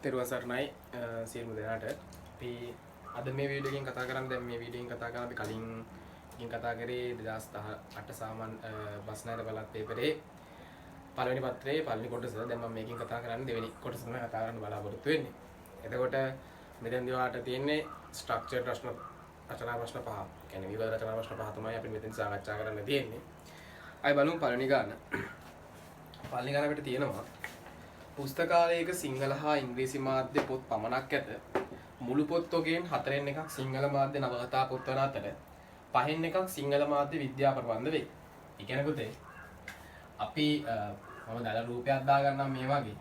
තෙරුවන් සරණයි සියලුම දෙනාට. අපි අද මේ වීඩියෝ එකෙන් කතා කරන්නේ දැන් මේ වීඩියෝ එකෙන් කතා කරන අපි කලින් කතා කරේ 2018 සාමාන්‍ය බස්නායක බලත් පේපරේ පළවෙනි පත්‍රයේ පළවෙනි කොටස. දැන් මම මේකෙන් කතා කරන්නේ දෙවෙනි කොටස තමයි කතා කරන්න බලාපොරොත්තු වෙන්නේ. එතකොට මෙතෙන්දී ඔයාලට තියෙන්නේ ස්ට්‍රක්චර් ප්‍රශ්න රචනා ප්‍රශ්න පහ. කියන්නේ විවිධ රචනා ප්‍රශ්න පහ තමයි අපි මෙතෙන් සාකච්ඡා කරන්න තියෙන්නේ. අය බලමු පළවෙනි ගාන. පළවෙනි ගාන අපිට තියෙනවා පුස්තකාලයක සිංහල හා ඉංග්‍රීසි මාධ්‍ය පොත් පමණක් ඇත. මුළු පොත් ඔකෙන් 4න් එකක් සිංහල මාධ්‍ය නවකතා පොත් වන අතර 5න් එකක් සිංහල මාධ්‍ය විද්‍යා ප්‍රබන්ධ වේ. ඒ කියන්නේ පුතේ අපි මම දාලා රූපයක් දාගන්නම් මේ වගේ.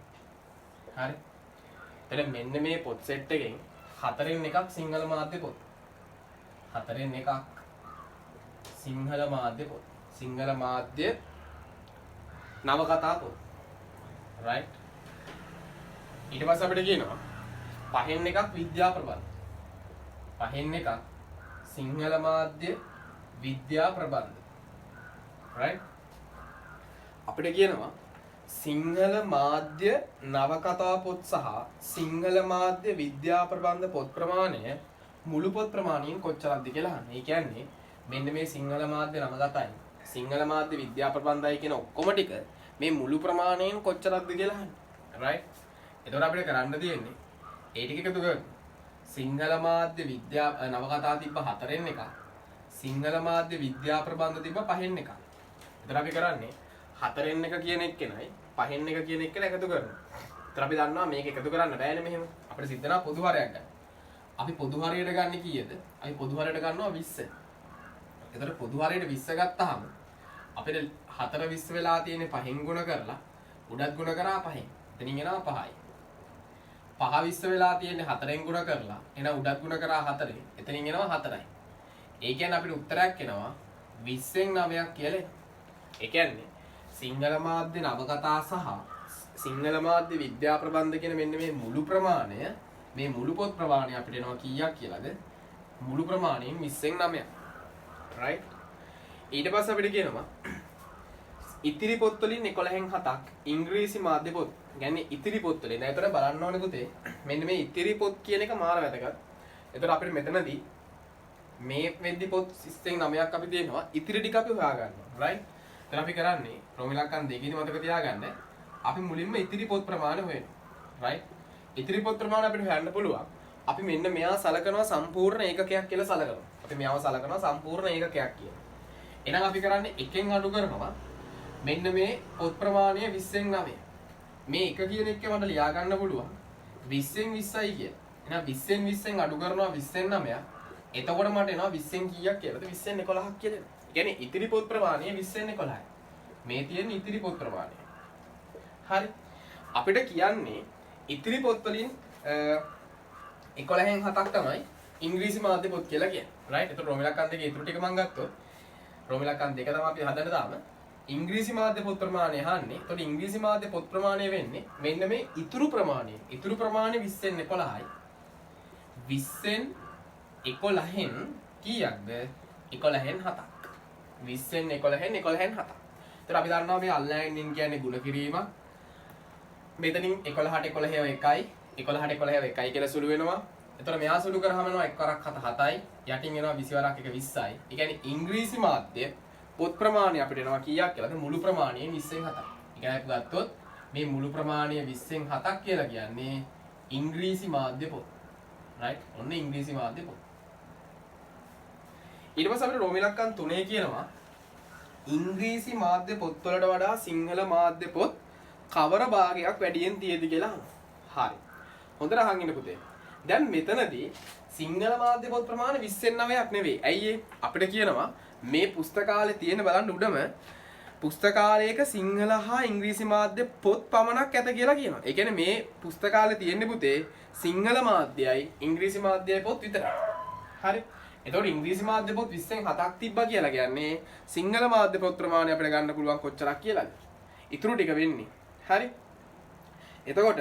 හරි. එතන මෙන්න මේ පොත් සෙට් එකෙන් 4න් එකක් සිංහල මාධ්‍ය පොත්. 4න් එකක් සිංහල මාධ්‍ය පොත්. සිංහල මාධ්‍ය නවකතා පොත්. right. ඊට පස්සේ අපිට කියනවා පහෙන් එකක් විද්‍යා ප්‍රබන්ධ. පහෙන් එකක් සිංහල මාධ්‍ය විද්‍යා ප්‍රබන්ධ. right. අපිට කියනවා සිංහල මාධ්‍ය නවකතා පොත් සහ සිංහල මාධ්‍ය විද්‍යා ප්‍රබන්ධ පොත් ප්‍රමාණය මුළු පොත් ප්‍රමාණයෙන් කොච්චරක්ද කියලා අහන්නේ. ඒ කියන්නේ මෙන්න මේ සිංහල මාධ්‍ය නවකතයි සිංහල මාධ්‍ය විද්‍යා ප්‍රබන්ධයි කියන ඔක්කොම ටික මේ මුළු ප්‍රමාණයෙන් කොච්චරක්ද කියලා අහන්නේ. right. එතකොට අපිට කරන්න තියෙන්නේ ඒ ටික එකතු කරගන්න. සිංහල මාධ්‍ය විද්‍යා නවකතා තිබ්බ 4න් එකක්. සිංහල මාධ්‍ය විද්‍යා ප්‍රබන්ධ තිබ්බ 5න් එකක්. එතකොට අපි කරන්නේ 4න් එක කියන එක්කෙනයි 5න් එක කියන එක්කෙන එකතු කරනවා. එතකොට අපි දන්නවා මේක එකතු කරන්න බෑනේ මෙහෙම. අපිට සිද්ධ වෙනවා පොදු හරයක් ගන්න. අපි පොදු හරයට ගන්න කීයද? අපි පොදු හරයට ගන්නවා 20. එතකොට පොදු හරයට 20 ගත්තාම අපිට 4 20 වෙලා තියෙන්නේ 5න් ගුණ කරලා උඩත් ගුණ කරා 5න්. එතනින් එනවා 5යි. 5 20 වෙලා තියෙන්නේ 4න් ගුණ කරලා එහෙනම් උඩත් ගුණ කරා 4. එතනින් එනවා 4යි. ඒ කියන්නේ අපිට උත්තරයක් එනවා 20න් 9ක් කියලා. ඒ කියන්නේ සිංහල මාධ්‍ය නවකතා සහ සිංහල මාධ්‍ය විද්‍යා ප්‍රබන්ධ කියන මෙන්න මේ මුළු ප්‍රමාණය මේ මුළු පොත් ප්‍රමාණය අපිට එනවා කීයක් කියලාද? මුළු ප්‍රමාණයෙන් 20න් 9ක්. right. ඊට පස්සේ අපිට කියනවා ඉතිරි පොත් වලින් 11න් 7ක් ඉංග්‍රීසි මාධ්‍ය පොත්. කියන්නේ ඉතිරි පොත් වලින්. දැන් ඒතර බලන්න ඕනේ පුතේ. මෙන්න මේ ඉතිරි පොත් කියන එක මාර වැදගත්. ඒතර අපිට මෙතනදී මේ වෙද්දි පොත් 20න් 9ක් අපි දෙනවා. ඉතිරි ටික අපි හොයාගන්නවා. right. දැන් අපි කරන්නේ රෝමිලක්කන් දෙකේදී මතක තියාගන්න. අපි මුලින්ම ඉතිරි පොත් ප්‍රමාණය හොයනවා. right. ඉතිරි පොත් ප්‍රමාණය අපිට හොයන්න පුළුවන්. අපි මෙන්න මෙයා සලකනවා සම්පූර්ණ ඒකකයක් කියලා සලකනවා. අපි මෙයාව සලකනවා සම්පූර්ණ ඒකකයක් කියලා. එහෙනම් අපි කරන්නේ එකෙන් අඩු කරනවා. මෙන්න මේ පොත් ප්‍රමාණය 20න් 9. මේ එක කියන එක මට ලියා ගන්න පුළුවන් 20න් 20යි කියලා. එහෙනම් 20න් 20න් අඩු කරනවා 20න් 9ක්. එතකොට මට එනවා 20න් කීයක් කියලාද? 20න් 11ක් කියලා. ඒ කියන්නේ ඉතිරි පොත් ප්‍රමාණය 20න් 11යි. මේ තියෙන ඉතිරි පොත් ප්‍රමාණය. හරි. අපිට කියන්නේ ඉතිරි පොත් වලින් 11න් 7ක් තමයි ඉංග්‍රීසි මාධ්‍ය පොත් කියලා කියන්නේ. right. ඒතකොට රෝමිලක්කන් දෙකේ ඉතුරු ටික මම ගත්තොත් රෝමිලක්කන් දෙක තමයි අපි හදන්න දාම. ඉංග්‍රීසි මාධ්‍ය පොත් ප්‍රමාණය අහන්නේ. එතකොට ඉංග්‍රීසි මාධ්‍ය පොත් ප්‍රමාණය වෙන්නේ මෙන්න මේ ඉතුරු ප්‍රමාණය. ඉතුරු ප්‍රමාණය 20න් 11යි. 20න් 11න් කීයක්ද? 11න් 7ක්. 20න් 11න් 11න් 7ක්. එතකොට අපි දන්නවා මේ අල්ලයින්ින් කියන්නේ ಗುಣ කිරීමක්. මෙතනින් 11ට 11 එකයි. 11ට 11 එකයි කියලා සුළු වෙනවා. එතකොට මෙයා සුළු කරාම එනවා 1 වරක් 7 7යි. යටින් එනවා 20 වරක් 1 20යි. ඒ කියන්නේ ඉංග්‍රීසි මාධ්‍ය පොත් ප්‍රමාණය අපිට එනවා කීයක් කියලාද? මුළු ප්‍රමාණයෙන් 20න් 7ක්. ඒ කියන්නේ අපි ගත්තොත් මේ මුළු ප්‍රමාණය 20න් 7ක් කියලා කියන්නේ ඉංග්‍රීසි මාධ්‍ය පොත්. right. ඔන්න ඉංග්‍රීසි මාධ්‍ය පොත්. ඊට පස්සේ අපිට රෝමිලක්කන් 3 කියනවා ඉංග්‍රීසි මාධ්‍ය පොත් වලට වඩා සිංහල මාධ්‍ය පොත් කවර භාගයක් වැඩියෙන් තියෙද කියලා අහනවා. හරි. හොඳට අහන් ඉන්න පුතේ. දැන් මෙතනදී සිංහල මාධ්‍ය පොත් ප්‍රමාණය 20න් 9ක් නෙවෙයි. ඇයි ඒ? අපිට කියනවා මේ පුස්තකාලේ තියෙන බලන්න උඩම පුස්තකාලයක සිංහල හා ඉංග්‍රීසි මාධ්‍ය පොත් පමණක් ඇත කියලා කියනවා. ඒ කියන්නේ මේ පුස්තකාලේ තියෙන්නේ පුතේ සිංහල මාධ්‍යයයි ඉංග්‍රීසි මාධ්‍යයයි පොත් විතරයි. හරි. එතකොට ඉංග්‍රීසි මාධ්‍ය පොත් 20න් 7ක් තිබ්බා කියලා කියන්නේ සිංහල මාධ්‍ය පොත් ප්‍රමාණය අපිට ගන්න පුළුවන් කොච්චරක් කියලාද? ඉතුරු ටික වෙන්නේ. හරි. එතකොට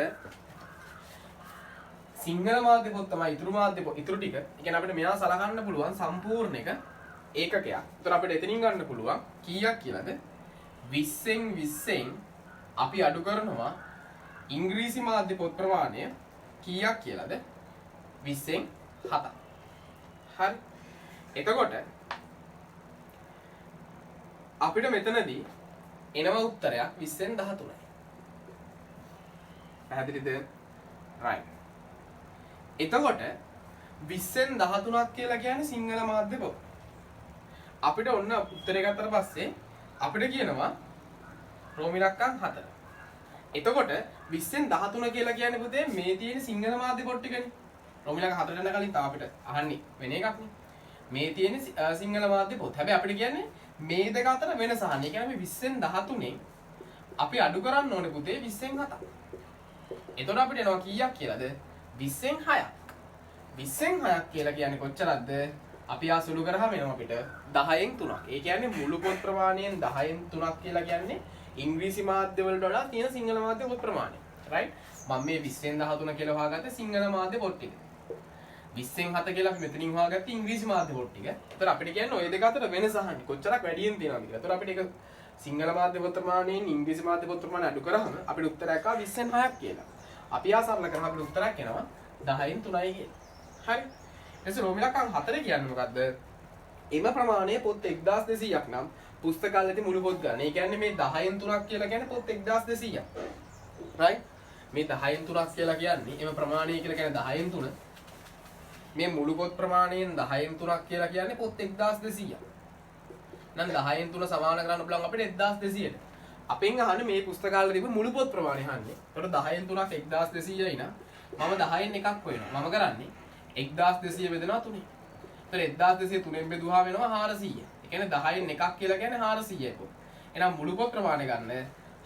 සිංහල මාධ්‍ය පොත් තමයි ඉතුරු මාධ්‍ය පොත් ඉතුරු ටික. ඒ කියන්නේ අපිට මෙයා සලකන්න පුළුවන් සම්පූර්ණ එක ඒකකයක්. එතකොට අපිට එතනින් ගන්න පුළුවන් කීයක් කියලාද? 20න් 20න් අපි අඩු කරනවා ඉංග්‍රීසි මාධ්‍ය පොත් ප්‍රමාණය කීයක් කියලාද? 20න් 7ක්. හරි. එතකොට අපිට මෙතනදී එනවා උත්තරයක් 20න් 13යි. පැහැදිලිද? right. එතකොට 20න් 13ක් කියලා කියන්නේ සිංහල මාධ්‍ය පොත. අපිට ඔන්න උත්තරේ ගත්තට පස්සේ අපිට කියනවා රෝමි ඉලක්කම් 4. එතකොට 20න් 13 කියලා කියන්නේ පුතේ මේ තියෙන සිංහල මාධ්‍ය පොත් ටිකනේ. රෝමි ඉලක්කම් 4ට යන කලින් තාම අපිට අහන්නේ වෙන එකක් නේ. මේ තියෙන සිංහල මාධ්‍ය පොත්. හැබැයි අපිට කියන්නේ මේ දෙක අතර වෙනස අහන්නේ. ඒ කියන්නේ මේ 20න් 13න් අපි අඩු කරන්න ඕනේ පුතේ 20න් 7ක්. එතකොට අපිට එනවා කීයක් කියලාද? 20න් 6ක්. 20න් 6ක් කියලා කියන්නේ කොච්චරක්ද? අපි ආසුළු කරාම එනවා අපිට 10න් 3ක්. ඒ කියන්නේ මුළු පොත් ප්‍රමාණයෙන් 10න් 3ක් කියලා කියන්නේ ඉංග්‍රීසි මාධ්‍ය වලට වඩා තියෙන සිංහල මාධ්‍ය පොත් ප්‍රමාණය. right? මම මේ 20න් 13 කියලා හොයාගත්තේ සිංහල මාධ්‍ය පොත් ටික. 20න් 7 කියලා අපි මෙතනින් හොයාගත්තේ ඉංග්‍රීසි මාධ්‍ය පොත් ටික. ඒතර අපිට කියන්නේ ওই දෙක අතර වෙනස අහන්නේ. කොච්චරක් වැඩියෙන් තියෙනවද කියලා. ඒතර අපිට ඒක සිංහල මාධ්‍ය පොත් ප්‍රමාණයෙන් ඉංග්‍රීසි මාධ්‍ය පොත් ප්‍රමාණය අඩු කරාම අපිට උත්තරයක් ආවා 20න් 6ක් කියලා. අපි ආසරල කරාම අපිට උත්තරයක් එනවා 10න් 3යි කියලා. හරි. එතකොට රෝමි ඉලක්කම් 4 කියන්නේ මොකද්ද? එම ප්‍රමාණය පොත් 1200ක් නම් පුස්තකාලයේ මුළු පොත් ගන්න. ඒ කියන්නේ මේ 10න් 3ක් කියලා කියන්නේ පොත් 1200ක්. right? මේ 10න් 3ක් කියලා කියන්නේ එම ප්‍රමාණය කියලා කියන්නේ 10න් 3. මේ මුළු පොත් ප්‍රමාණයෙන් 10න් 3ක් කියලා කියන්නේ පොත් 1200ක්. නම් 10න් 3 සමාන කරන්න පුළුවන් අපිට 1200ට. අපෙන් අහන්නේ මේ පුස්තකාලේ තිබු මුළු පොත් ප්‍රමාණය අහන්නේ. ඒකට 10න් 3ක් 1200යි නම් මම 10න් එකක් හොයනවා. මම කරන්නේ 1200 බෙදෙනවා 3යි. ඒතර 1200 3ෙන් බෙදුවා වෙනවා 400. ඒ කියන්නේ 10න් එකක් කියලා කියන්නේ 400යි පොත්. එහෙනම් මුළු පොත් ප්‍රමාණය ගන්න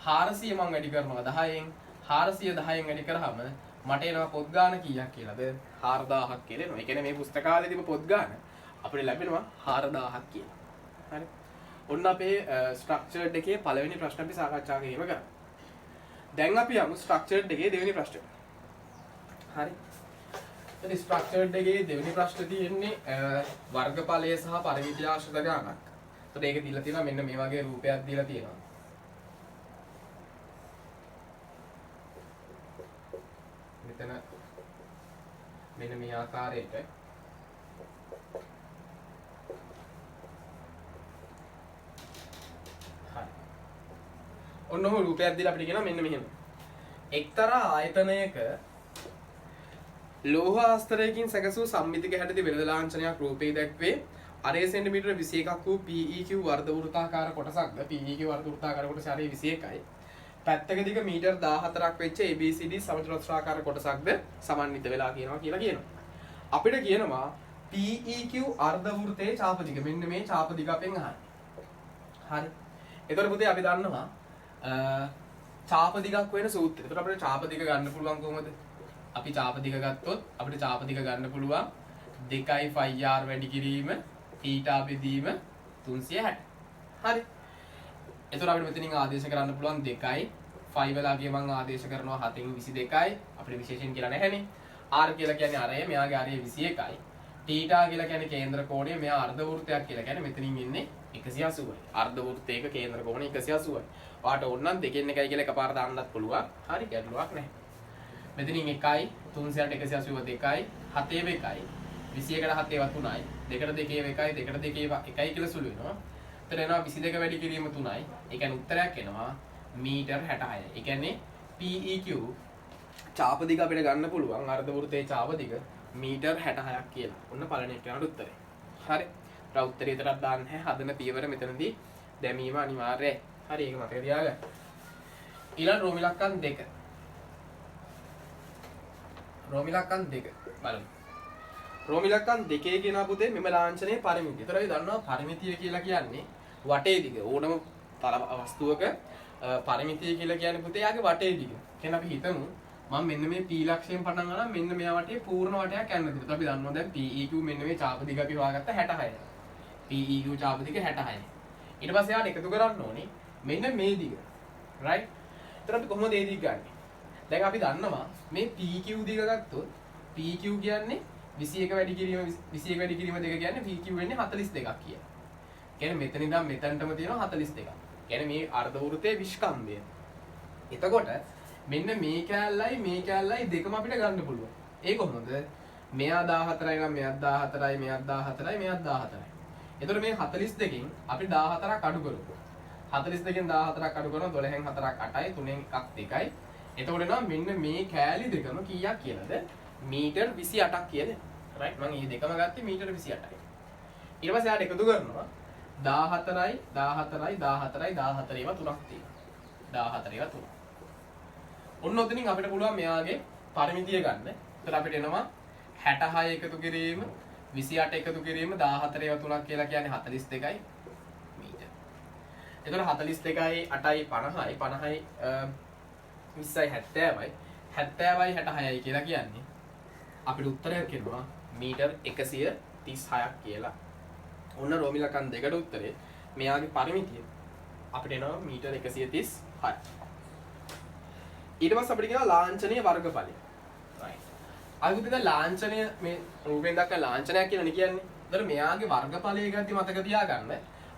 400 මම වැඩි කරනවා 10න් 400 10න් වැඩි කරාම මට එනවා පොත් ගාන කීයක් කියලාද? 4000ක් කියලා එනවා. ඒ කියන්නේ මේ පුස්තකාලේ තිබු පොත් ගාන අපිට ලැබෙනවා 4000ක් කියලා. හරි. ඔන්න අපේ ස්ට්‍රක්චර්ඩ් එකේ පළවෙනි ප්‍රශ්න අපි සාකච්ඡා කිරීම කරා. දැන් අපි යමු ස්ට්‍රක්චර්ඩ් එකේ දෙවෙනි ප්‍රශ්නයට. හරි. ඉතින් ස්ට්‍රක්චර්ඩ් එකේ දෙවෙනි ප්‍රශ්නේ තියෙන්නේ වර්ගඵලය සහ පරිමිතිය ආශ්‍රිත ගානක්. එතකොට ඒක දීලා තියෙනවා මෙන්න මේ වගේ රූපයක් දීලා තියෙනවා. මෙතන මෙන්න මේ ආකාරයට ඔන්නම රූපයක් දීලා අපිට කියනවා මෙන්න මෙහෙම. එක්තරා ආයතනයක ලෝහ ආස්තරයකින් සැකසූ සම්මිතික හැඩති වෙළඳ ලාංඡනයක් රූපේ දැක්වේ. අරේ සෙන්ටිමීටර 21ක් වූ PEQ වර්ධ වෘත්තාකාර කොටසක්ද PEQ වර්ධ වෘත්තාකාර කොටස අරේ 21යි. පැත්තක දිග මීටර් 14ක් වෙච්ච ABCD සමචතුරස්‍රාකාර කොටසක්ද සමන්විත වෙලා කියනවා කියලා කියනවා. අපිට කියනවා PEQ අර්ධ වෘත්තයේ චාප දිග. මෙන්න මේ චාප දිග අපෙන් අහන්නේ. හරි. එතකොට පුතේ අපි දන්නවා චාප දිගක් වෙන සූත්‍රය. එතකොට අපිට චාප දිග ගන්න පුළුවන් කොහොමද? අපි චාප දිග ගත්තොත් අපිට චාප දිග ගන්න පුළුවන් 2යි phi r වැඩි කිරීම θ බෙදීම 360. හරි. එතකොට අපිට මෙතනින් ආදේශ කරන්න පුළුවන් 2යි phi වෙලාගේ මම ආදේශ කරනවා 7න් 22යි. අපිට විශේෂයෙන් කියලා නැහැනේ. r කියලා කියන්නේ අරය, මෙයාගේ අරය 21යි. θ කියලා කියන්නේ කේන්ද්‍ර කෝණය, මෙයා අර්ධ වෘත්තයක් කියලා කියන්නේ මෙතනින් ඉන්නේ 180යි. අර්ධ වෘත්තයක කේන්ද්‍ර කෝණය 180යි. ඔයාට ඕනනම් දෙකෙන් එකයි කියලා එකපාරට දාන්නත් පුළුවන්. හරි, ගැටලුවක් නැහැ. මෙතනින් 1යි 360 182යි 7 1යි 21ට 7 ඒවා 3යි 2ට 2 ඒවා 1යි 2ට 2 ඒවා 1යි කියලා සුළු වෙනවා. එතන එනවා 22 වැඩි කිරීම 3යි. ඒ කියන්නේ උත්තරයක් එනවා මීටර් 66යි. ඒ කියන්නේ PEQ චාප දිග අපිට ගන්න පුළුවන් අර්ධ වෘත්තයේ චාප දිග මීටර් 66ක් කියලා. ඔන්න පළවෙනි එකට උත්තරේ. හරි. අපිට උත්තරේ විතරක් දාන්න නැහැ. හදන පියවර මෙතනදී දැමීම අනිවාර්යයි. හරි, ඒක මතක තියාගන්න. ඊළඟ රෝමි ඉලක්කම් 2. රෝමි ඉලක්කම් 2 බලමු. රෝමි ඉලක්කම් 2 කියන පුතේ මෙම ලාංඡනයේ පරිමිතිය. ඒතර අපි දන්නවා පරිමිතිය කියලා කියන්නේ වටේ දිග. ඕනම වස්තුවක පරිමිතිය කියලා කියන්නේ පුතේ යාගේ වටේ දිග. එහෙනම් අපි හිතමු මම මෙන්න මේ p ලක්ෂයෙන් පටන් ගන්නවා මෙන්න මෙයා වටේ පූර්ණ වටයක් යන්න දෙනවා. ඒත් අපි දන්නවා දැන් PEQ මෙන්න මේ චාප දිග අපි හොයාගත්ත 66යි. PEQ චාප දිග 66යි. ඊට පස්සේ යාට එකතු කරන්න ඕනේ මෙන්න මේ දිග. right? ඒතර අපි කොහොමද මේ දිග ගන්නෙ? දැන් අපි දන්නවා මේ PQ දිග ගත්තොත් PQ කියන්නේ 21 වැඩි කිරීම 21 වැඩි කිරීම දෙක කියන්නේ PQ වෙන්නේ 42ක් කියලා. කියන්නේ මෙතන ඉඳන් මෙතනටම තියෙනවා 42ක්. කියන්නේ මේ අර්ධ වෘත්තයේ විස්කම්භය. එතකොට මෙන්න මේ කෑල්ලයි දෙකම අපිට ගන්න පුළුවන්. ඒ කොහොමද? මෙයා 14යි නම් මෙයාත් 14යි මෙයාත් 14යි මෙයාත් 14යි. එතකොට මේ 42කින් අපි 14ක් අඩු කරමු. 42කින් 14ක් අඩු කරනවා 12න් 4ක් 8යි 3න් 1ක් 2යි. එතකොට එනවා මෙන්න මේ කෑලි දෙකම කීයක් කියලාද? මීටර් 28ක් කියන්නේ. රයිට් මම මේ දෙකම ගත්තේ මීටර් 28යි. ඊට පස්සේ ආට එකතු කරනවා 14යි 14යි 14යි 14 ඒවා තුනක් තියෙනවා. 14 ඒවා තුන. ඔන්න ඔතනින් අපිට පුළුවන් මෙයාගේ පරිමිතිය ගන්න. එතකොට අපිට එනවා 66 එකතු කිරීම 28 එකතු කිරීම 14 ඒවා තුනක් කියලා කියන්නේ 42යි මීටර්. එතකොට 42යි 8යි 50යි 50යි 20යි 70යි 70යි 66යි කියලා කියන්නේ අපිට උත්තරයක් කියනවා මීටර් 136ක් කියලා. ඔන්න රෝමිලකන් දෙකට උත්තරේ මෙයාගේ පරිමිතිය අපිට එනවා මීටර් 136යි. ඊට පස්සේ අපිට කියනවා ලාංඡනීය වර්ගඵලය. right. අනිත් එක ලාංඡනය මේ රූපෙන් දක්වන ලාංඡනයක් කියලානේ කියන්නේ. ඒතර මෙයාගේ වර්ගඵලය ගද්දි මතක තියාගන්න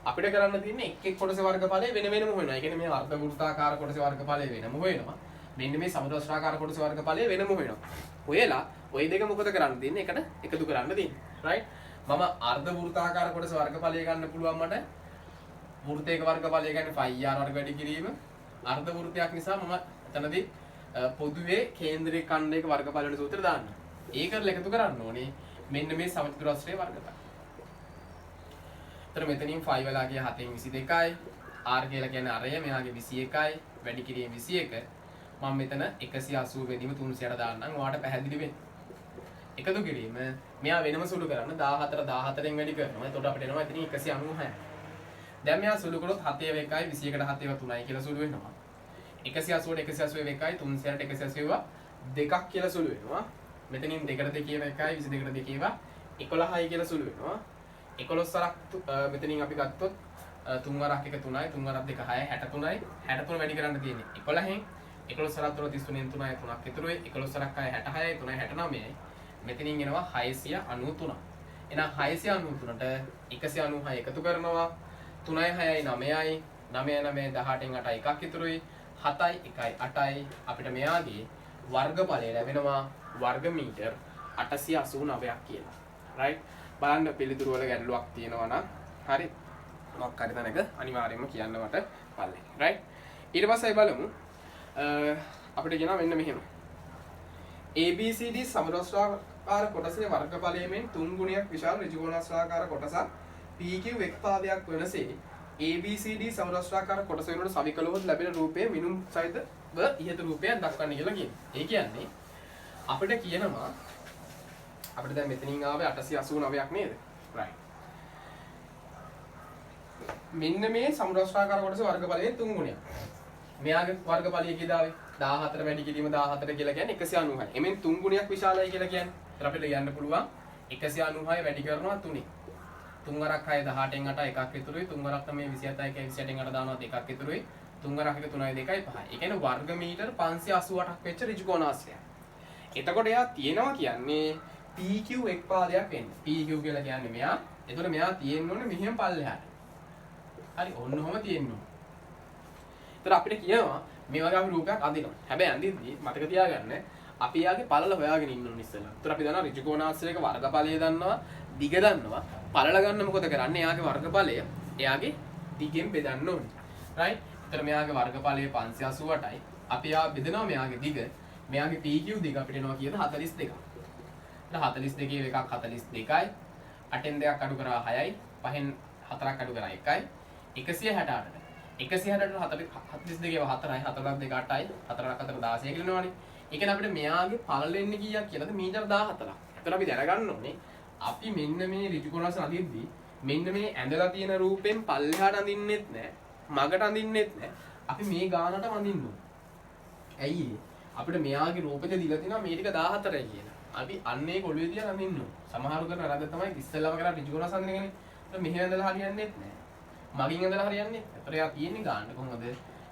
අපිට කරන්න තියෙන්නේ එක් එක් කොටසේ වර්ගඵලය වෙන වෙනම හොයනවා. ඒ කියන්නේ මේ අර්ධ වෘත්තාකාර කොටසේ වර්ගඵලය වෙනම හොයනවා. මෙන්න මේ සමෘද්ධාකාර කොටසේ වර්ගඵලය වෙනම හොයනවා. ඔයලා ওই දෙක මොකද කරන්න තියෙන්නේ? එකට එකතු කරන්න තියෙන්නේ. right. මම අර්ධ වෘත්තාකාර කොටසේ වර්ගඵලය ගන්න පුළුවන් මට වෘත්තයක වර්ගඵලය කියන්නේ 5r වර්ග වැඩි කිරීම අර්ධ වෘත්තයක් නිසා මම එතනදී පොදුවේ කේන්ද්‍රයේ ඛණ්ඩයක වර්ගඵල වෙන සූත්‍රය දාන්න. ඒ කරලා එකතු කරන්න ඕනේ මෙන්න මේ සමචතුරස්‍රයේ වර්ගඵල. එතන මෙතනින් 5 වෙලා ගිය 7න් 22යි r කියලා කියන්නේ අරය මෙයාගේ 21යි වැඩි කිරීම 21 මම මෙතන 180 වෙනීම 300ට දාන්නම් ඔයාලට පැහැදිලි වෙන්න. එකතු කිරීම මෙයා වෙනම සුළු කරන්න 14 14න් වැඩි කරනවා. එතකොට අපිට එනවා එතනින් 196. දැන් මෙයා සුළු කරොත් 7 1යි 21ට 7 3යි කියලා සුළු වෙනවා. 180ට 180 1යි 300ට 180 දෙකක් කියලා සුළු වෙනවා. මෙතනින් 2ට 2 1යි 22ට 2 11යි කියලා සුළු වෙනවා. 11ක් මෙතනින් අපි ගත්තොත් 3 වරක් 1 3යි 3 වරක් 2 6යි 63යි 63 වැඩි කරන්න තියෙන්නේ 11න් 11 වරක් 33න් 3යි 3ක් ඉතුරුයි 11 වරක් 6 66යි 3යි 69යි මෙතනින් එනවා 693. එහෙනම් 693ට 196 එකතු කරනවා 3යි 6යි 9යි 9යි 9යි 18න් 8යි එකක් ඉතුරුයි 7යි 1යි 8යි අපිට මෙයාගේ වර්ගඵලය ලැබෙනවා වර්ග මීටර් 889ක් කියලා. right බලන්න පිළිතුරු වල ගැටලුවක් තියෙනවා නම් හරි මොකක් හරි තැනක අනිවාර්යයෙන්ම කියන්න මට පල්ලේ. right ඊට පස්සේ බලමු අපිට කියනවා මෙන්න මෙහෙම ABCD සමෘද්ධාකාර කොටසේ වර්ගඵලයෙන් 3 ගුණයක් විශාල ඍජුකෝණාශ්‍රාකාර කොටසක් PQ එක් පාදයක් වෙනසේ ABCD සමෘද්ධාකාර කොටස වෙනුවට සවිකලවොත් ලැබෙන රූපයේ මිනුම් සහිතව ඉහත රූපයක් දක්වන්න කියලා කියනවා. ඒ කියන්නේ අපිට කියනවා අපිට දැන් මෙතනින් ආවේ 889ක් නේද? right. මෙන්න මේ සමෘද්ධාකාර කොටසේ වර්ගඵලයෙන් 3 ගුණයක්. මෙයාගේ වර්ගඵලය කීදාවේ 14 වැඩි කිරීම 14 කියලා කියන්නේ 196. එමෙන් 3 ගුණයක් විශාලයි කියලා කියන්නේ. ඒත් අපිට කියන්න පුළුවන් 196 වැඩි කරනවා 3. 3 වරක් 6 18න් 8 එකක් ඉතුරුයි. 3 වරක් තමයි 27යි 28න් 8 දානවා දෙකක් ඉතුරුයි. 3 වරක් 1 3යි 2යි 5යි. ඒ කියන්නේ වර්ග මීටර 588ක් වෙච්ච ඍජුකෝණාශ්‍රයක්. එතකොට එයා තියෙනවා කියන්නේ PQ එක් පාදයක් වෙන්නේ. PQ කියලා කියන්නේ මෙයා. එතකොට මෙයා තියෙන්න ඕනේ මෙහෙම පල්ලෙහාට. හරි ඔන්න ඔහම තියෙන්න ඕනේ. එතකොට අපිට කියනවා මේ වගේ අපි රූපයක් අඳිනවා. හැබැයි අඳිද්දී මතක තියාගන්න අපි යාගේ පළල හොයාගෙන ඉන්න ඕනේ ඉස්සෙල්ලා. එතකොට අපි දන්නවා ඍජුකෝණාශ්‍රයක වර්ගඵලය දන්නවා, දිග දන්නවා. පළල ගන්න මොකද කරන්නේ? එයාගේ වර්ගඵලය එයාගේ දිගෙන් බෙදන්න ඕනේ. right? එතකොට මෙයාගේ වර්ගඵලය 588යි. අපි යා බෙදනවා මෙයාගේ දිග. මෙයාගේ PQ දිග අපිට එනවා කීයද 42ක්. 42 එකක් 42යි 8න් 2ක් අඩු කරා 6යි 5න් 4ක් අඩු කරා 1යි 168ට 168ට 42 4යි 4ක් 2 8යි 4ක් 4 16 කියලා නෝනේ. ඒ කියන්නේ අපිට මෙයාගේ පළල එන්නේ කීයක් කියලාද මීටර 14ක්. එතකොට අපි දැනගන්න ඕනේ අපි මෙන්න මේ ඍජුකෝණාස අඳිද්දී මෙන්න මේ ඇඳලා තියෙන රූපෙන් පල්ලෙහාට අඳින්නෙත් නැහැ මගට අඳින්නෙත් නැහැ. අපි මේ ගානට අඳින්න ඕනේ. ඇයි අපිට මෙයාගේ රූපෙද දීලා තිනවා මේ ටික 14යි කියලා. අපි අන්නේ කොළුවේ තියලා අඳින්න ඕනේ. සමහරු කරන රද තමයි ඉස්සෙල්ලාම කරා ඍජුකෝණාස අඳින්නනේ. ඒක මෙහෙ ඇඳලා හරියන්නේත් නැහැ. මගින් ඇඳලා හරියන්නේ. ඒතර එයා තියෙන්නේ ගානට කොහොමද?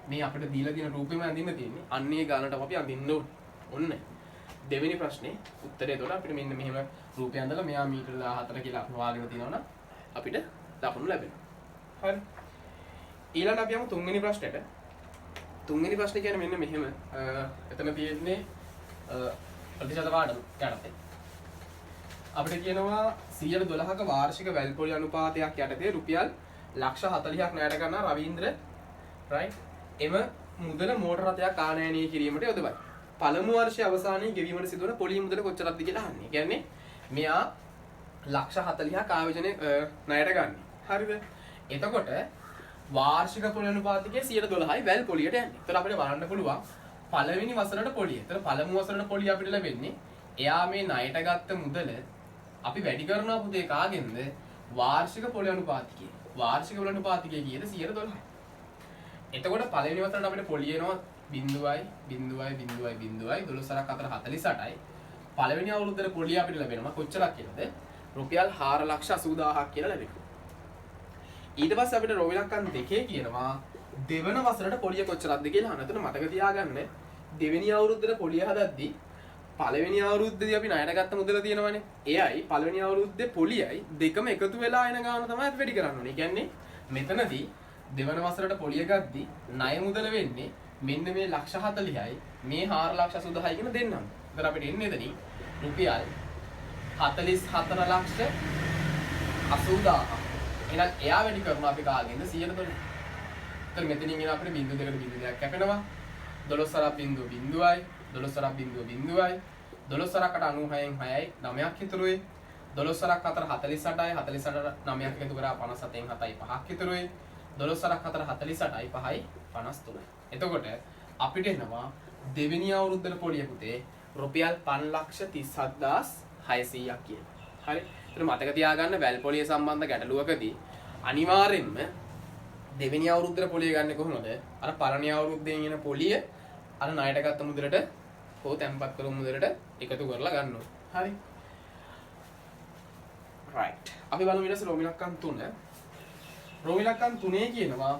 මේ අපිට දීලා තියෙන රූපෙම අඳින්න තියෙන්නේ. අන්නේ ගානට අපි අඳින්න ඕනේ. ඔන්න. දෙවෙනි ප්‍රශ්නේ උත්තරය එතකොට අපිට මෙන්න මෙහෙම රූපය ඇඳලා මෙයා මීටර 14 කියලා හොයාගෙන තිනවනම් අපිට දකුණු ලැබෙනවා. හරි. ඊළඟ අපි යමු තුන්වෙනි ප්‍රශ්නෙට. තුන්වෙනි ප්‍රශ්නේ කියන්නේ මෙන්න මෙහෙම. එතන තියෙන්නේ ප්‍රතිශත පාඩම යටතේ. අපිට කියනවා 112ක වාර්ෂික වැල්පොලි අනුපාතයක් යටතේ රුපියල් ලක්ෂ 40ක් ණයට ගන්නා රවීන්ද්‍ර right එම මුදල මෝටර රථයක් ආනයනය කිරීමට යොදවයි. පළමු වර්ෂයේ අවසානයේ ගෙවීමට සිදුවන පොලි මුදල කොච්චරක්ද කියලා අහන්නේ. කියන්නේ මෙයා ලක්ෂ 40ක් ආයෝජනය ණයට ගන්න. හරිද? එතකොට වාර්ෂික පොලි අනුපාතකයේ 112යි වැල් පොලියට යන්නේ. ඒතර අපිට බලන්න පුළුවන් පළවෙනි වසරට පොලිය. ඒතර පළමු වසරට පොලිය අපිට ලැබෙන්නේ එයා මේ ණයට ගත්ත මුදල අපි වැඩි කරනවා පුතේ කාගෙන්ද? වාර්ෂික පොලි අනුපාතකයේ. වාර්ෂික පොලි අනුපාතකයේ කීයද? 112යි. එතකොට පළවෙනි වසරට අපිට පොලිය එනවා 0.0.0.0 12 4 48යි. පළවෙනි අවුරුද්දේ පොලිය අපිට ලැබෙනවා කොච්චරක් කියලාද? රුපියල් 4,80,000ක් කියලා ලැබෙනවා. ඊට පස්සේ අපිට රෝවිලක්කන් දෙකේ කියනවා දෙවන වසරට පොලිය කොච්චරක්ද කියලා අහන. එතන මතක තියාගන්න දෙවෙනි අවුරුද්දේ පොලිය හදද්දි පළවෙනි අවුරුද්දේදී අපි ණයට ගත්ත මුදල තියෙනවනේ. එයයි පළවෙනි අවුරුද්දේ පොලියයි දෙකම එකතු වෙලා එන ගාන තමයි අපි වැඩි කරන්න ඕනේ. කියන්නේ මෙතනදී දෙවන වසරට පොලිය ගද්දි ණය මුදල වෙන්නේ මෙන්න මේ ලක්ෂ 40යි මේ 4,80,000යි කියන දෙන්නම. ඒතර අපිට එන්නේ එතනින් රුපියල් 44,80,000. එහෙනම් එයා වැඩි කරනවා අපි කාගෙන්ද 100%. ඒතර මෙතනින් එන අපිට බිංදු දෙකට බිංදු දෙකක් කැපෙනවා. 12.0යි 12.0යි 12කට 96න් 6යි 9ක් ඉතුරුයි. 12ක් 4 48යි 48 9ක් එකතු කරා 57න් 7යි 5ක් ඉතුරුයි. 12ක් 4 48යි 5යි 53යි. එතකොට අපිට එනවා දෙවෙනි අවුරුද්දේ පොලිය පුතේ රුපියල් 5,37,600ක් කියලා. හරි. ඒත් මතක තියාගන්න වැල් පොලිය සම්බන්ධ ගැටලුවකදී අනිවාර්යෙන්ම දෙවෙනි අවුරුද්දේ පොලිය ගන්න කොහොමද? අර පළවෙනි අවුරුද්දේ එන පොලිය අර ණයට ගත්ත මුදලට හෝ තැන්පත් කරමු මුදලට එකතු කරලා ගන්න ඕනේ. හරි. right. අපි බලමු ඊට පස්සේ රෝමිලක්කම් 3. රෝමිලක්කම් 3 කියනවා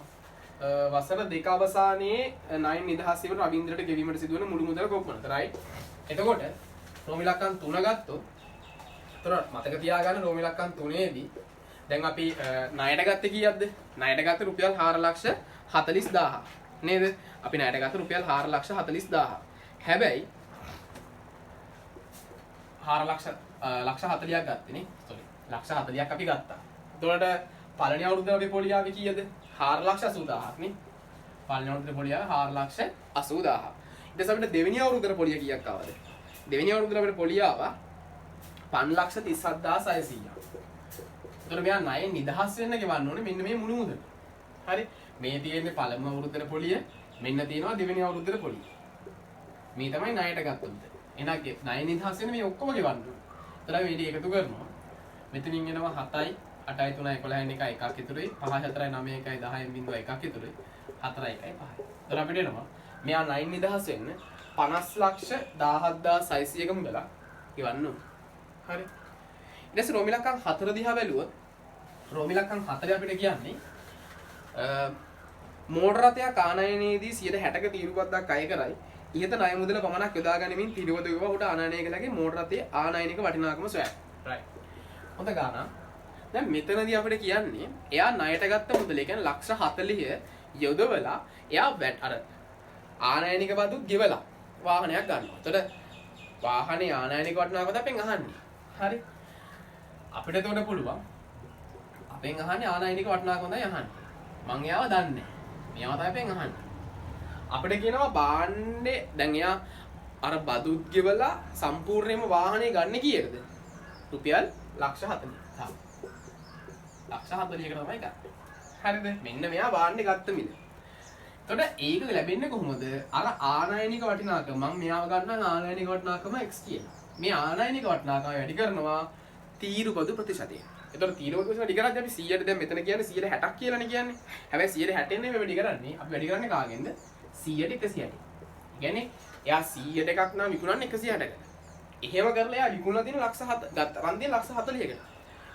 වසර දෙක අවසානයේ ණය නිදහස් වීම රවීන්ද්‍රට ගෙවීමට සිදුවන මුළු මුදල කොපමණද? right. එතකොට රෝමිලක්කම් 3 ගත්තොත් එතකොට මතක තියාගන්න රෝමිලක්කම් 3ේදී දැන් අපි ණයට ගත්තේ කීයක්ද? ණයට ගත්තේ රුපියල් 4,40,000 නේද? අපි ණයට ගත්තේ රුපියල් 4,40,000. හැබැයි 4,40,000ක් ගත්තේ නේ. sorry. 1,40,000ක් අපි ගත්තා. එතකොට පළවෙනි අවුරුද්දේ අපේ පොලිය ආවේ කීයද? 4,80,000ක් නේ. පළවෙනි අවුරුද්දේ පොලිය ආවේ 4,80,000. ඊට පස්සේ අපිට දෙවෙනි අවුරුද්දේ පොලිය කීයක් ආවද? දෙවෙනි අවුරුද්දේ අපිට පොලිය ආවා 5,37,600ක්. එතකොට මෙයා ණය නිදහස් වෙන්න ගෙවන්න ඕනේ මෙන්න මේ මුළු මුදල. හරි. මේ තියෙන්නේ පළමු අවුරුද්දේ පොලිය, මෙන්න තියෙනවා දෙවෙනි අවුරුද්දේ පොලිය. මේ තමයි ණයට ගත්ත මුදල. එහෙනම් ණය නිදහස් වෙන්න මේ ඔක්කොම ගෙවන්න ඕනේ. එතකොට අපි මේක එකතු කරනවා. මෙතනින් එනවා 7යි 8යි 3යි 11යි 1යි 1ක් ඉතුරුයි 5යි 4යි 9යි 1යි 10යි 0.1ක් ඉතුරුයි 4යි 1යි 5යි. එතකොට අපිට එනවා මෙයා ණය නිදහස් වෙන්න 50,17,600ක මුදලක් ගෙවන්න ඕනේ. හරි. ඊට පස්සේ රෝමිලක්කම් 4 දිහා බැලුවොත් රෝමිලක්කම් 4 අපිට කියන්නේ මෝටර රථයක් ආනයනයේදී 60%ක තීරුබද්දක් අය කරයි. ඉහත ණය මුදල පමණක් යොදා ගනිමින් තීරුබද උට ආනයනය කළගේ මෝටර රථයේ ආනයනික වටිනාකම සොයන්න. right. හොඳ ගානක්. දැන් මෙතනදී අපිට කියන්නේ එයා ණයට ගත්ත මුදල කියන්නේ ලක්ෂ 40 යොදවලා එයා අර ආනයනික බදුත් ගෙවලා වාහනයක් ගන්නවා. එතකොට වාහනේ ආනයනික වටිනාකම අපෙන් අහන්නේ. හරි. අපිට එතකොට පුළුවන් අපෙන් අහන්නේ ආනයනික වටිනාකම තමයි අහන්නේ. මං එයාව දන්නේ නැහැ. මෙයාව තමයි අපෙන් අහන්නේ. අපිට කියනවා බාන්නේ දැන් එයා අර බදුත් ගෙවලා සම්පූර්ණයෙන්ම වාහනේ ගන්න කීයද? රුපියල් ලක්ෂ 40. ලක්ෂ 40කට තමයි ගන්න. හරිද? මෙන්න මෙයා වාහනේ ගත්ත මිල. එතකොට ඒක ලැබෙන්නේ කොහොමද? අර ආනයනික වටිනාකම මම මෙයාව ගන්න ආනයනික වටිනාකම x කියලා. මේ ආනයනික වටිනාකම වැඩි කරනවා තීරුබදු ප්‍රතිශතයෙන්. එතකොට තීරුබදු ප්‍රතිශතය වැඩි කරද්දී අපි 100ට දැන් මෙතන කියන්නේ 160ක් කියලානේ කියන්නේ. හැබැයි 160 නෙමෙයි වැඩි කරන්නේ. අපි වැඩි කරන්නේ කාගෙන්ද? 100ට 160. කියන්නේ එයා 100ට එකක් නම් විකුණන්නේ 160කට. එහෙම කරලා එයා විකුණලා තියෙන ලක්ෂ 7 ගත්ත. රන් තියෙන ලක්ෂ 40කට.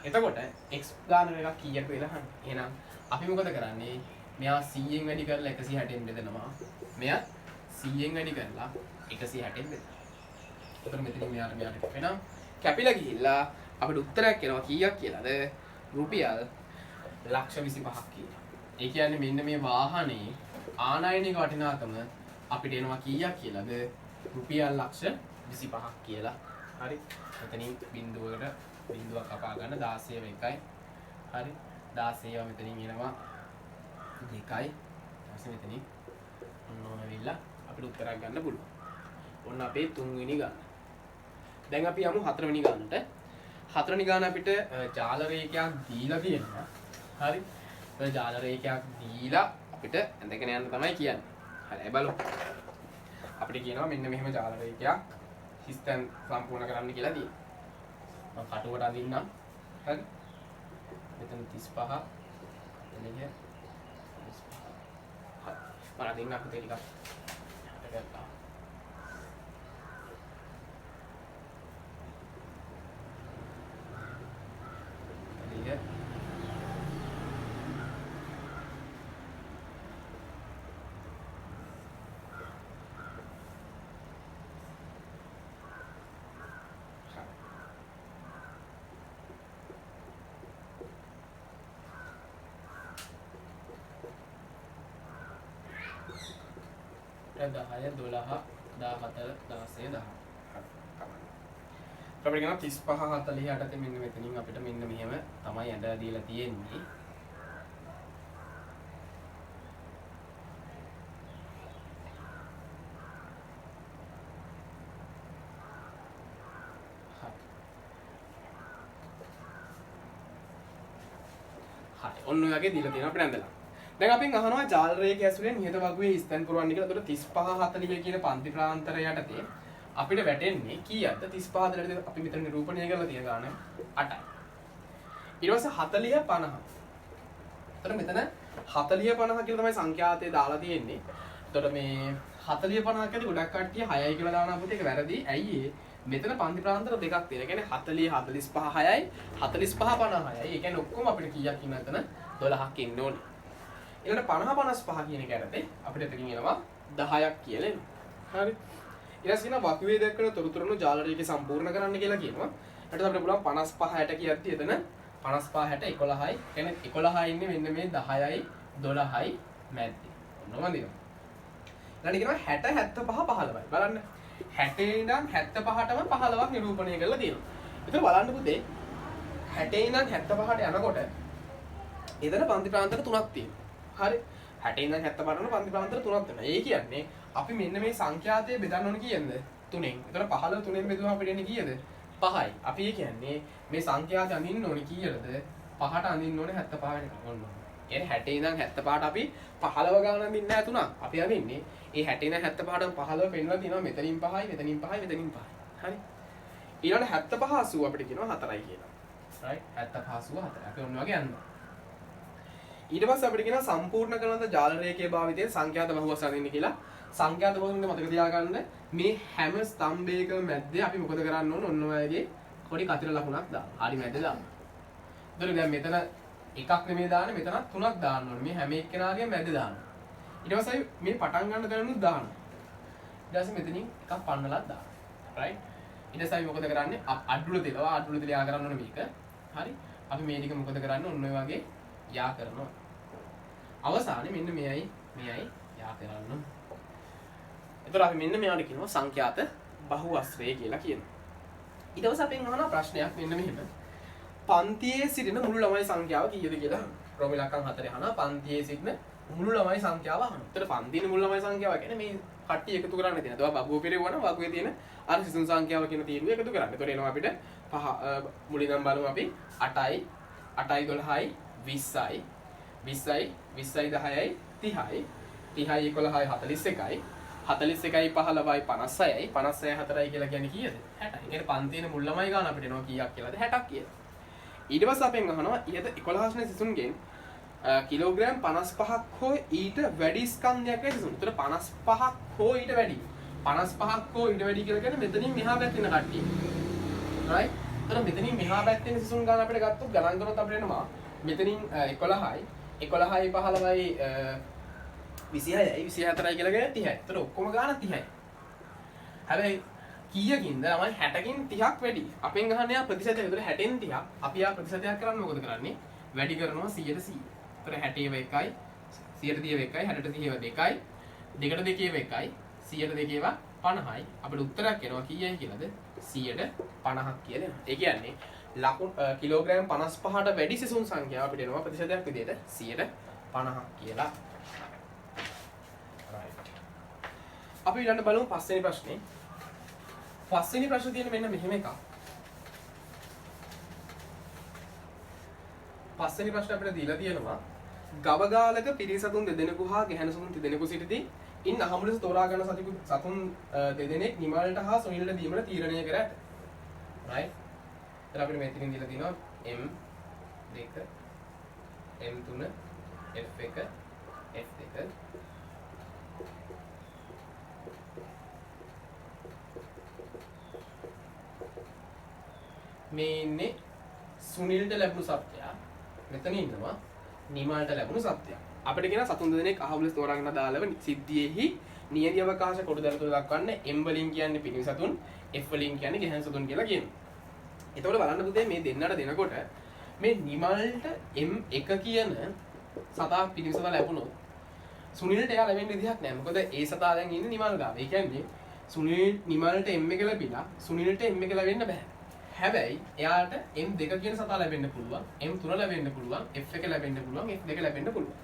එතකොට x ගාන එකක් කීයද කියලා අහන්න. එහෙනම් අපි මොකද කරන්නේ? මෙයා 100ෙන් වැඩි කරලා 160ෙන් බෙදනවා. මෙයා 100ෙන් වැඩි කරලා 160ෙන් බෙදනවා. එතකොට මෙතනින් මෙයාට වෙනවා කැපිලා ගිහිල්ලා අපිට උත්තරයක් එනවා කීයක් කියලාද? රුපියල් ලක්ෂ 25ක් කියලා. ඒ කියන්නේ මෙන්න මේ වාහනේ ආනයනික වටිනාකම අපිට එනවා කීයක් කියලාද? රුපියල් ලක්ෂ 25ක් කියලා. හරි. මෙතනින් බිඳුවක් කපා ගන්න 16 1යි. හරි. 16 මෙතනින් එනවා 2යි. ඊට මෙතනින් ඔන්න වෙවිලා අපිට උත්තරයක් ගන්න පුළුවන්. ඔන්න අපේ 3 වෙනි ගාන. දැන් අපි යමු 4 වෙනි ගානට. 4 වෙනි ගාන අපිට ජාල රේඛයක් දීලා තියෙනවා. හරි. ඒ ජාල රේඛයක් දීලා අපිට ඇඳගෙන යන්න තමයි කියන්නේ. හරි බලමු. අපිට කියනවා මෙන්න මෙහෙම ජාල රේඛයක් සිස්ටම් සම්පූර්ණ කරන්න කියලා තියෙනවා. මම කටුවට අඳින්නම්. හරි. මෙතන 35 එළිය 35. හරි. මම අඳින්න අපිට ටිකක් හදගත්තා. එළිය දහය 12 14 16 10 අපිට කියනවා 35 40 යටතේ මෙන්න මෙතනින් අපිට මෙන්න මෙහෙම තමයි ඇඳලා දීලා තියෙන්නේ. හරි ඔන්න ඔය වගේ දීලා තියෙනවා අපිට ඇඳලා. දැන් අපෙන් අහනවා ජාල රේඛය ඇසුරෙන් නිහත වගුවේ ස්තන් පුරවන්න කියලා. එතකොට 35 40 කියන පන්ති ප්‍රාන්තරය යටතේ අපිට වැටෙන්නේ කීයක්ද? 35 40 අපි මෙතන නිරූපණය කරලා තියෙන ගාන 8යි. ඊට පස්සේ 40 50. එතකොට මෙතන 40 50 කියලා තමයි සංඛ්‍යාතේ දාලා තියෙන්නේ. එතකොට මේ 40 50 කදී ගොඩක් කට්ටිය 6යි කියලා දානවා පුතේ. ඒක වැරදි. ඇයි ඒ? මෙතන පන්ති ප්‍රාන්තර දෙකක් තියෙනවා. ඒ කියන්නේ 40 45 6යි 45 50යි. ඒ කියන්නේ ඔක්කොම අපිට කීයක් ඉන්නවද? එතන 12ක් ඉන්න ඕනේ. ඊළඟට 50 55 කියන එක යටතේ අපිට එතකින් එනවා 10ක් කියලා එනවා. හරි. ඊට පස්සේ කියනවා වකුවේ දක්වන තොරතුරුණු ජාල රේඛය සම්පූර්ණ කරන්න කියලා කියනවා. ඊට අපිට පුළුවන් 55 60 කියද්දි එතන 55 60 11යි. කියන්නේ 11 ඉන්නේ මෙන්න මේ 10යි 12යි මැද්දේ. ඔන්න වඳිනවා. ඊළඟට කියනවා 60 75 15යි. බලන්න. 60 ඉඳන් 75ටම 15ක් නිරූපණය කරලා තියෙනවා. ඒතර බලන්න පුතේ 60 ඉඳන් 75ට යනකොට එතන පන්ති ප්‍රාන්තර තුනක් තියෙනවා. හරි 60 ඉඳන් 75 යන පන්ති ප්‍රාන්තර තුනක් තියෙනවා. ඒ කියන්නේ අපි මෙන්න මේ සංඛ්‍යාතය බෙදන්න ඕනේ කීයද? 3ෙන්. ඒතර 15 3ෙන් බෙදුවම අපිට එන්නේ කීයද? 5යි. අපි ඒ කියන්නේ මේ සංඛ්‍යාතය අඳින්න ඕනේ කීයද? 5ට අඳින්න ඕනේ 75 වෙනකම්. ඔන්න. කියන්නේ 60 ඉඳන් 75ට අපි 15 ගාන අඳින්නේ නැහැ තුනක්. අපි අඳින්නේ ඒ 60 ඉඳන් 75ට 15 පෙන්වලා තියෙනවා මෙතනින් 5යි මෙතනින් 5යි මෙතනින් 5යි. හරි. ඊළඟ 75 80 අපිට කියනවා 4යි කියලා. right 75 80 4. අපි ඔන්න වගේ යනවා. ඊට පස්සේ අපිට කියනවා සම්පූර්ණ කරන ජාල රේඛයේ භාවිතයෙන් සංඛ්‍යාත බහුවස් අඳින්න කියලා. සංඛ්‍යාත බහුවස් මතක තියාගන්න මේ හැම ස්තම්භයකම මැද්දේ අපි මොකද කරන්න ඕන? ඔන්න ඔයගේ පොඩි කතර ලකුණක් දාන්න. හරි මැද්දේ දාන්න. එතකොට දැන් මෙතන එකක් නෙමෙයි දාන්නේ මෙතනත් තුනක් දාන්න ඕනේ. මේ හැම එක්කෙනාගේම මැද්දේ දාන්න. ඊට පස්සේ මේ පටන් ගන්න තැනනුත් දාන්න. ඊට පස්සේ මෙතනින් එකක් පන්නලක් දාන්න. right? ඊට පස්සේ අපි මොකද කරන්නේ? අඩුල තියලා අඩුල තියලා යා කරන්න ඕනේ මේක. හරි? අපි මේ ටික මොකද කරන්නේ? ඔන්න ඔය වගේ යා කරනවා. අවසානයේ මෙන්න මෙයයි යා කරන්න. එතකොට අපි මෙන්න මෙයාට කියනවා සංඛ්‍යාත බහුවස්ත්‍රය කියලා කියනවා. ඊට පස්සේ අපෙන් අහන ප්‍රශ්නයක් මෙන්න මෙහෙම. පන්තියේ සිටින මුළු ළමයි සංඛ්‍යාව කීයද කියලා රෝම ඉලක්කම් 4 අහනවා. පන්තියේ සිටින මුළු ළමයි සංඛ්‍යාව අහනවා. එතකොට පන්තියේ මුළු ළමයි සංඛ්‍යාව කියන්නේ මේ කට්ටිය එකතු කරන්න තියෙන. ඒවා බබුව පිරෙවුවා නම් වගුවේ තියෙන අර සිසුන් සංඛ්‍යාව කියන තීරුව එකතු කරන්න. එතකොට එනවා අපිට මුලින්ම බලමු අපි 8යි 8යි 12යි 20යි 20යි 20යි 10යි 30යි 30යි 11යි 41යි 41යි 15යි 56යි 56යි 4යි කියලා කියන්නේ කීයද? 60යි. ඒ කියන්නේ පන්තියේ මුල් ළමයි ගන්න අපිට එනවා කීයක් කියලාද? 60ක් කියලා. ඊට පස්සේ අපෙන් අහනවා ඉහත 11 වෙනි සිසුන්ගෙන් කිලෝග්‍රෑම් 55ක් හෝ ඊට වැඩි ස්කන්ධයක් ඇති සිසුන්. ඒතර 55ක් හෝ ඊට වැඩි. 55ක් හෝ ඊට වැඩි කියලා කියන්නේ මෙතනින් මෙහා පැත්තේ ඉන්න කට්ටිය. right? ඒතර මෙතනින් මෙහා පැත්තේ ඉන්න සිසුන් ගන්න අපිට ගත්තොත් ගණන් කරනොත් අපිට එනවා මෙතනින් 11යි 15යි 26යි 24යි කියලා කියන්නේ 30යි. ඒතර ඔක්කොම ගාන 30යි. හැබැයි කීයකින්ද ළමයි 60කින් 30ක් වැඩි. අපෙන් ගහන්නේ යා ප්‍රතිශතයක්. ඒතර 60න් 30ක් අපි යා ප්‍රතිශතයක් කරන්නේ මොකද කරන්නේ? වැඩි කරනවා 100ට 100. ඒතර 60 1යි 100ට 1යි 60ට 2යි 2ට 2 1යි 100ට 2 50යි අපිට උත්තරයක් එනවා කීයයි කියලාද 150ක් කියලා එනවා. ඒ කියන්නේ ලකුණු කිලෝග්‍රෑම් 55ට වැඩි සිසුන් සංඛ්‍යාව අපිට එනවා ප්‍රතිශතයක් විදිහට 150ක් කියලා. right. අපි ඊළඟ බලමු පස්වෙනි ප්‍රශ්නේ. පස්වෙනි ප්‍රශ්නේ තියෙන මෙන්න මෙහෙම එකක්. පස්වෙනි ප්‍රශ්නේ අපිට දීලා තියෙනවා ගවගාලක පිරිසතුන් දෙදෙනෙකු හා ගැහැණු සතුන් දෙදෙනෙකු සිටිදී ඉන් අහඹු ලෙස තෝරා ගන්න සතුන් දෙදෙනෙක් නිමල්ට හා සුනිල්ට දීමට තීරණය කර ඇත. right. එතන අපිට මෙතනින් දීලා තියෙනවා M2 M3 F1 F2 මේ ඉන්නේ සුනිල්ට ලැබුණු සත්‍යය. මෙතන ඉන්නවා නිමල්ට ලැබුණු සත්‍යය. අපිට කියන සතුන් දෙදෙනෙක් අහඹු ලෙස තෝරා ගන්න දාලව සිද්ධියේහි නියති අවකාශ කොටු දරතුල දක්වන්න M වලින් කියන්නේ පිරිමි සතුන් F වලින් කියන්නේ ගැහැණු සතුන් කියලා කියනවා. එතකොට බලන්න පුතේ මේ දෙන්නට දෙනකොට මේ නිමල්ට M1 කියන සතා පිරිමි සතා ලැබුණොත් සුනිල්ට එයා ලැබෙන්න විදිහක් නැහැ. මොකද ඒ සතා දැන් ඉන්නේ නිමල් ගාව. ඒ කියන්නේ සුනිල් නිමල්ට M1 ලැබිලා සුනිල්ට M1 ලැබෙන්න බෑ. හැබැයි එයාට M2 කියන සතා ලැබෙන්න පුළුවන්, M3 ලැබෙන්න පුළුවන්, F1 ලැබෙන්න පුළුවන්, F2 ලැබෙන්න පුළුවන්.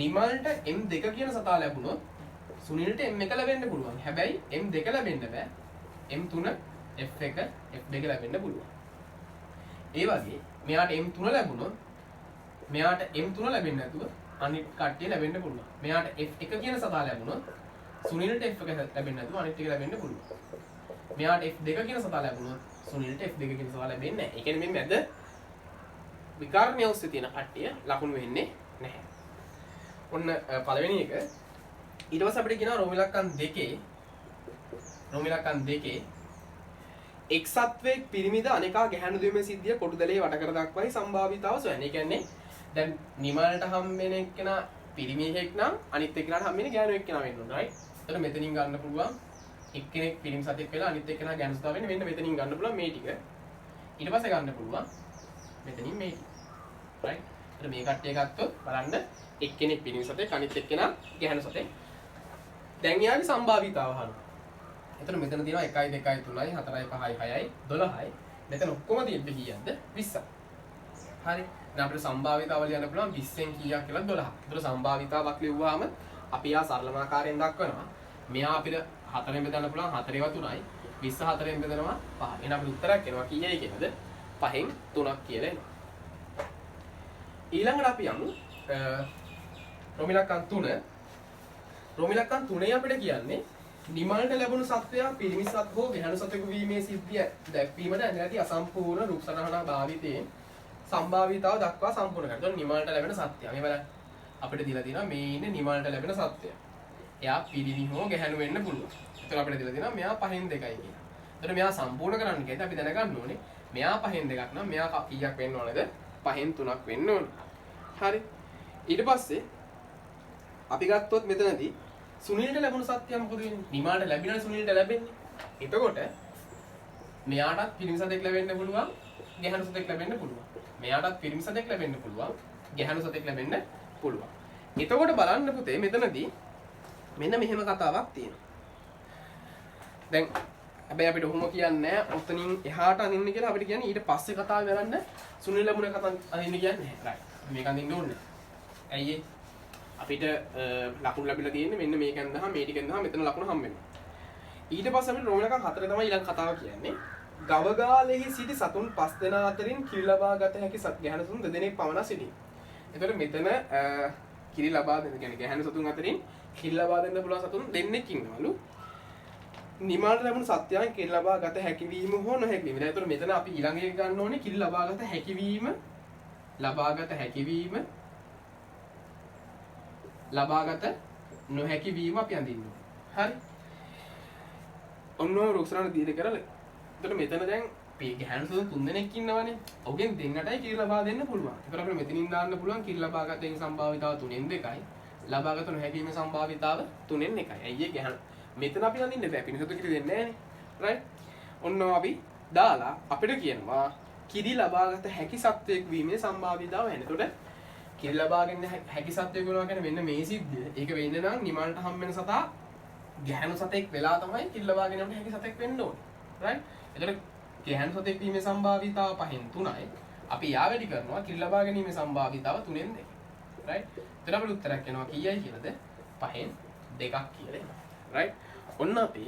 නිමල්ට M2 කියන සතා ලැබුණොත් සුනිල්ට M1 ලැබෙන්න පුළුවන්. හැබැයි M2 ලැබෙන්න බෑ. M3, F1, F2 ලැබෙන්න පුළුවන්. ඒ වගේ මෙයාට M3 ලැබුණොත් මෙයාට M3 ලැබෙන්නේ නැතුව අනිත් කට්ටිය ලැබෙන්න පුළුවන්. මෙයාට F1 කියන සතා ලැබුණොත් සුනිල්ට F1 ලැබෙන්නේ නැතුව අනිත් ටික ලැබෙන්න පුළුවන්. මෙයාට F2 කියන සතා ලැබුණොත් සුනිල්ට F2 කියන සතා ලැබෙන්නේ නැහැ. ඒ කියන්නේ මේ මැද විකර්ණය ඔස්සේ තියෙන කට්ටිය ලකුණු වෙන්නේ නැහැ. ඔන්න පළවෙනි එක. ඊට පස්සේ අපිට කියනවා රෝම ඉලක්කම් දෙකේ එක් සත්වයක් පිරිමිද අනිකා ගැහැණු දෙමේ සිද්ධිය කොටු දැලේ වට කර දක්වයි සම්භාවිතාව සොයන්නේ. ඒ කියන්නේ දැන් නිමල්ට හම්බෙන එක්කෙනා පිරිමියෙක් නම් අනිත් එක්කෙනාට හම්බෙන්නේ ගැහැණු එක්කෙනා වෙන්න ඕනේ. right. එතන මෙතනින් ගන්න පුළුවන් එක්කෙනෙක් පිරිමි සතෙක් වෙලා අනිත් එක්කෙනා ගැහැණු සතා වෙන්නේ මෙන්න මෙතනින් ගන්න පුළුවන් මේ ටික. ඊට පස්සේ ගන්න පුළුවන් මෙතනින් මේ ටික. right. එතන මේ කට්ටිය ගත්තොත් බලන්න එක්කෙනෙක් පිරිමි සතෙක් අනිත් එක්කෙනා ගැහැණු සතෙක්. දැන් යාගේ සම්භාවිතාව අහනවා. එතන මෙතන තියෙනවා 1 2 3 4 5 6යි 12යි. මෙතන ඔක්කොම තියෙද්දි කීයක්ද? 20ක්. හරි. දැන් අපිට සම්භාවිතාව ලියන්න පුළුවන් 20න් කීයක් කියලා 12ක්. ඒතර සම්භාවිතාවක් ලියුවාම අපි ආ සරලමාකාරයෙන් දක්වනවා. මෙහා අපිට 4ෙන් බෙදන්න පුළුවන් 4 ඒවා 3යි. 20 4ෙන් බෙදනවා 5. එහෙනම් අපිට උත්තරයක් එනවා කීයයි කියලාද? 5න් 3ක් කියලා එනවා. ඊළඟට අපි යමු රෝමිලක්කම් 3. රෝමිලක්කම් 3 අපිට කියන්නේ නිමල්ට ලැබුණු සත්වයා පිරිමි සත් හෝ ගැහැණු සතෙකු වීමේ සිද්ධිය දැක්වීමට නැති අසම්පූර්ණ රූප සටහන භාවිතයෙන් සම්භාවිතාව දක්වා සම්පූර්ණ කරනවා. එතකොට නිමල්ට ලැබෙන සත්‍යය. මේ බලන්න අපිට දීලා තියෙනවා මේ ඉන්නේ නිමල්ට ලැබෙන සත්‍යය. එයා පිරිමි හෝ ගැහැණු වෙන්න පුළුවන්. එතකොට අපිට දීලා තියෙනවා මෙයා 5න් 2යි කියලා. එතකොට මෙයා සම්පූර්ණ කරන්න කියද්දි අපි දැනගන්න ඕනේ මෙයා 5න් 2ක් නම් මෙයා කීයක් වෙන්න ඕනේද? 5න් 3ක් වෙන්න ඕනේ. හරි. ඊට පස්සේ අපි ගත්තොත් මෙතනදී සුනිල්ට ලැබුණු සත්‍යය මොකද වෙන්නේ? නිමාට ලැබිලා සුනිල්ට ලැබෙන්නේ. එතකොට මෙයාටත් පිරිමි සතෙක් ලැබෙන්න පුළුවන්, ගැහැණු සතෙක් ලැබෙන්න පුළුවන්. මෙයාටත් පිරිමි සතෙක් ලැබෙන්න පුළුවන්, ගැහැණු සතෙක් ලැබෙන්න පුළුවන්. එතකොට බලන්න පුතේ මෙතනදී මෙන්න මෙහෙම කතාවක් තියෙනවා. දැන් හැබැයි අපිට ඔහොම කියන්නේ නැහැ. ඔතනින් එහාට අනින්න කියලා අපිට කියන්නේ ඊට පස්සේ කතාව කරන්න සුනිල් ලැබුණ කතාව අනින්න කියන්නේ නැහැ. right. මේක අඳින්න ඕනේ. ඇයි ඒ? අපිට ලකුණු ලැබිලා තියෙන්නේ මෙන්න මේකෙන් දහම මේ ටිකෙන් දහම මෙතන ලකුණු හම්බ වෙනවා. ඊට පස්සේ අපිට රෝම එකක් 4 තමයි ඊළඟ කතාව කියන්නේ. ගවගාලෙහි සිටි සතුන් 5 දෙනා අතරින් කිරි ලබා ගත හැකි ගැහැණු සතුන් 2 දෙනෙක් පමණ සිටී. එතකොට මෙතන කිරි ලබා දෙන්න කියන්නේ ගැහැණු සතුන් අතරින් කිරි ලබා දෙන්න පුළුවන් සතුන් දෙන්නෙක් ඉන්නවලු. නිමාට ලැබුණු සත්‍යයන් කිරි ලබා ගත හැකිවීම හෝ නොහැකිවීම. දැන් එතකොට මෙතන අපි ඊළඟ එක ගන්න ඕනේ කිරි ලබා ගත හැකිවීම ලබාගත නොහැකි වීම අපි අඳින්න ඕනේ. හරි. ඔන්න රුක්සරණ දීලා කරලා. එතකොට මෙතන දැන් ගැහැණු සතුන් 3 දෙනෙක් ඉන්නවනේ. ඔගෙන් දෙන්නටයි කිරි ලබා දෙන්න පුළුවන්. ඒතර අපිට මෙතනින් දාන්න පුළුවන් කිරි ලබාගතේ සම්භාවිතාව 3න් 2යි. ලබාගත නොහැකි වීමේ සම්භාවිතාව 3න් 1යි. ඇයි ඒ ගැහැණු මෙතන අපි අඳින්න බෑ. පිරිසතු කිරි දෙන්නේ නැහනේ. රයිට්. ඔන්න අපි දාලා අපිට කියනවා කිරි ලබාගත හැකි සත්වයක් වීමේ සම්භාවිතාව වෙන. එතකොට කිරි ලබා ගන්න හැකි සත්වයෙක් වෙනවා කියන්නේ මෙන්න මේ සිද්ධිය. ඒක වෙන්න නම් නිමල්ට හම් වෙන සතා ගැහැණු සතෙක් වෙලා තමයි කිරි ලබා ගැනීමට හැකි සතෙක් වෙන්න ඕනේ. රයිට්? එතකොට ගැහැණු සතෙක් වීමේ සම්භාවිතාව 5න් 3යි. අපි යා වැඩි කරනවා කිරි ලබා ගැනීමේ සම්භාවිතාව 3න් 2යි. රයිට්? එතකොට අපිට උත්තරයක් එනවා කීයයි කියලාද? 5න් 2ක් කියලා එනවා. රයිට්? ඔන්න අපි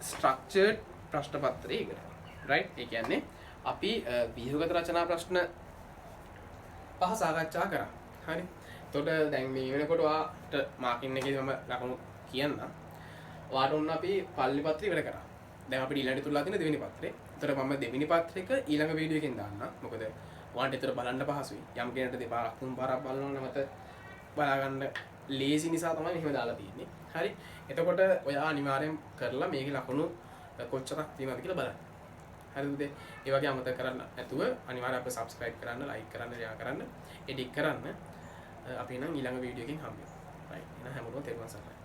ස්ට්‍රක්චර්ඩ් ප්‍රශ්න පත්‍රය ඉගෙන ගන්නවා. රයිට්? ඒ කියන්නේ අපි ව්‍යුහගත රචනා ප්‍රශ්න 5 සාකච්ඡා කරා. හරි. එතකොට දැන් මේ වෙනකොට ඔයාට මාකින් එකේදී මම ලකුණු කියන්නම්. ඔයාට ඔන්න අපි පළවෙනි පත්‍රය ඉවර කරා. දැන් අපිට ඊළඟට තුලා තියෙන දෙවෙනි පත්‍රය. එතකොට මම දෙවෙනි පත්‍රයක ඊළඟ වීඩියෝ එකෙන් දාන්නම්. මොකද ඔයාලට ඒතර බලන්න පහසුයි. යම් කෙනෙක්ට දෙපාරක් තුන් පාරක් බලනවා නම් මත බලා ගන්න ලේසි නිසා තමයි මෙහෙම දාලා තියෙන්නේ. හරි. එතකොට ඔයා අනිවාර්යෙන් කරලා මේකේ ලකුණු කොච්චරක් තියෙනවද කියලා බලන්න. හරිද? ඒ වගේ අමතක කරන්න නැතුව අනිවාර්යයෙන් අපිට subscribe කරන්න, like කරන්න, share කරන්න, edit කරන්න. අපි නම් ඊළඟ වීඩියෝ එකකින් හම්බෙමු. right. එහෙනම් හැමෝටම තෙරුවන් සරණයි.